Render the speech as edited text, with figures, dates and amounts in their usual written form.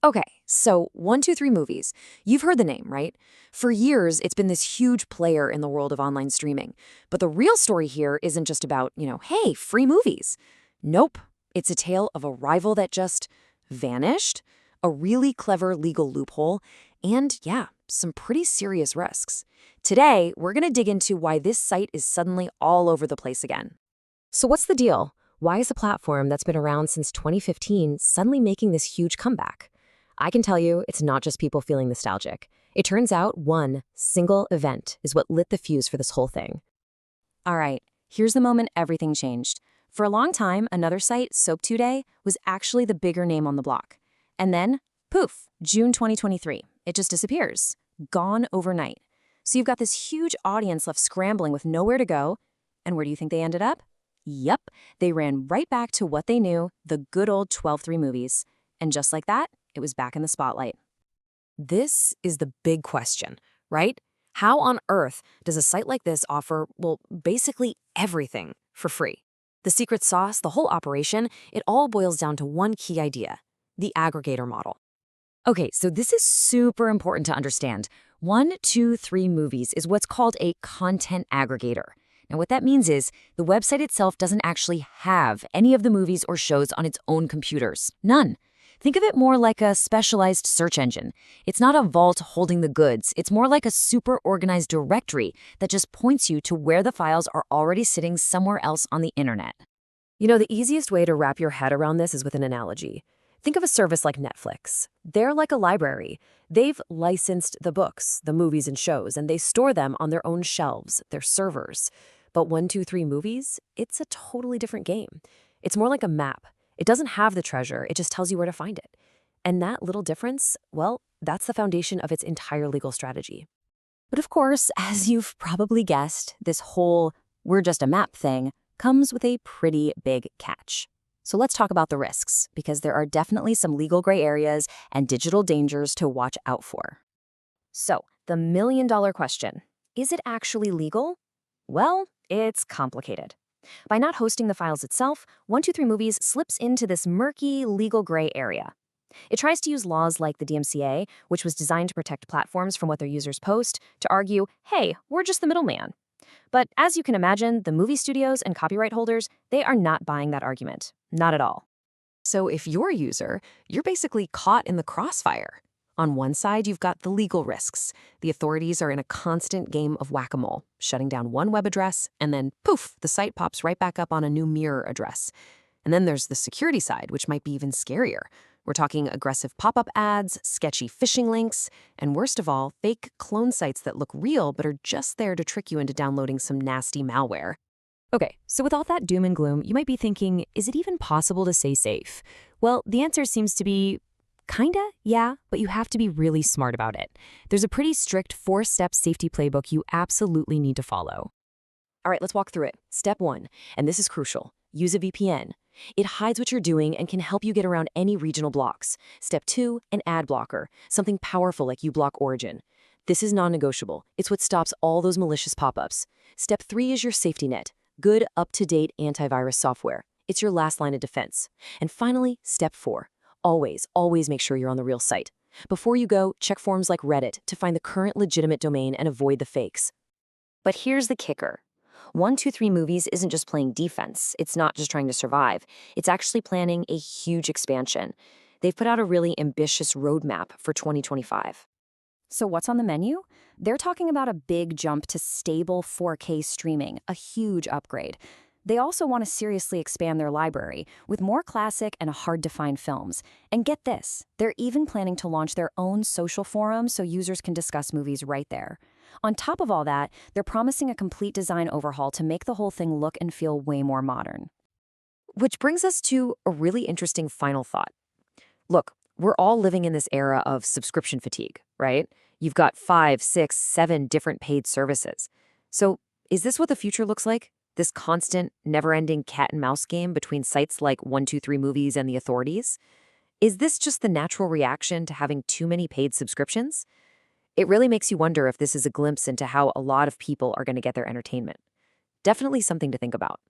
Okay, so 123 Movies. You've heard the name, right? For years, it's been this huge player in the world of online streaming. But the real story here isn't just about, hey, free movies. Nope. It's a tale of a rival that just vanished, a really clever legal loophole, and yeah, some pretty serious risks. Today, we're going to dig into why this site is suddenly all over the place again. So what's the deal? Why is a platform that's been around since 2015 suddenly making this huge comeback? I can tell you it's not just people feeling nostalgic. It turns out one single event is what lit the fuse for this whole thing. All right, here's the moment everything changed. For a long time, another site, Soap Today, was actually the bigger name on the block. And then, poof, June 2023, it just disappears. Gone overnight. So you've got this huge audience left scrambling with nowhere to go. And where do you think they ended up? Yep, they ran right back to what they knew, the good old 123 Movies. And just like that, it was back in the spotlight. This is the big question, right? How on earth does a site like this offer, well, basically everything for free? The secret sauce, the whole operation, it all boils down to one key idea: the aggregator model. Okay, so this is super important to understand. 123 Movies is what's called a content aggregator. Now, what that means is the website itself doesn't actually have any of the movies or shows on its own computers. None. Think of it more like a specialized search engine. It's not a vault holding the goods. It's more like a super organized directory that just points you to where the files are already sitting somewhere else on the internet. The easiest way to wrap your head around this is with an analogy. Think of a service like Netflix. They're like a library. They've licensed the books, the movies and shows, and they store them on their own shelves, their servers. But 123 Movies, it's a totally different game. It's more like a map. It doesn't have the treasure, it just tells you where to find it. And that little difference, well, that's the foundation of its entire legal strategy. But of course, as you've probably guessed, this whole "we're just a map" thing comes with a pretty big catch. So let's talk about the risks, because there are definitely some legal gray areas and digital dangers to watch out for. So, the million-dollar question: is it actually legal? Well, it's complicated. By not hosting the files itself, 123 Movies slips into this murky legal gray area. It tries to use laws like the DMCA, which was designed to protect platforms from what their users post, to argue, hey, we're just the middleman. But as you can imagine, the movie studios and copyright holders, they are not buying that argument. Not at all. So if you're a user, you're basically caught in the crossfire. On one side, you've got the legal risks. The authorities are in a constant game of whack-a-mole, shutting down one web address, and then, poof, the site pops right back up on a new mirror address. And then there's the security side, which might be even scarier. We're talking aggressive pop-up ads, sketchy phishing links, and worst of all, fake clone sites that look real but are just there to trick you into downloading some nasty malware. Okay, so with all that doom and gloom, you might be thinking, is it even possible to stay safe? Well, the answer seems to be kinda, yeah, but you have to be really smart about it. There's a pretty strict 4-step safety playbook you absolutely need to follow. All right, let's walk through it. Step 1, and this is crucial: use a VPN. It hides what you're doing and can help you get around any regional blocks. Step 2, an ad blocker, something powerful like uBlock Origin. This is non-negotiable. It's what stops all those malicious pop-ups. Step 3 is your safety net, good, up-to-date antivirus software. It's your last line of defense. And finally, step 4. Always make sure you're on the real site. Before you go, check forums like Reddit to find the current legitimate domain and avoid the fakes. But here's the kicker. 123 Movies isn't just playing defense. It's not just trying to survive. It's actually planning a huge expansion. They've put out a really ambitious roadmap for 2025. So what's on the menu? They're talking about a big jump to stable 4K streaming, a huge upgrade. They also want to seriously expand their library with more classic and hard-to-find films. And get this, they're even planning to launch their own social forum so users can discuss movies right there. On top of all that, they're promising a complete design overhaul to make the whole thing look and feel way more modern. Which brings us to a really interesting final thought. Look, we're all living in this era of subscription fatigue, right? You've got 5, 6, 7 different paid services. So is this what the future looks like? This constant, never-ending cat and mouse game between sites like 123 Movies and the authorities? Is this just the natural reaction to having too many paid subscriptions? It really makes you wonder if this is a glimpse into how a lot of people are going to get their entertainment. Definitely something to think about.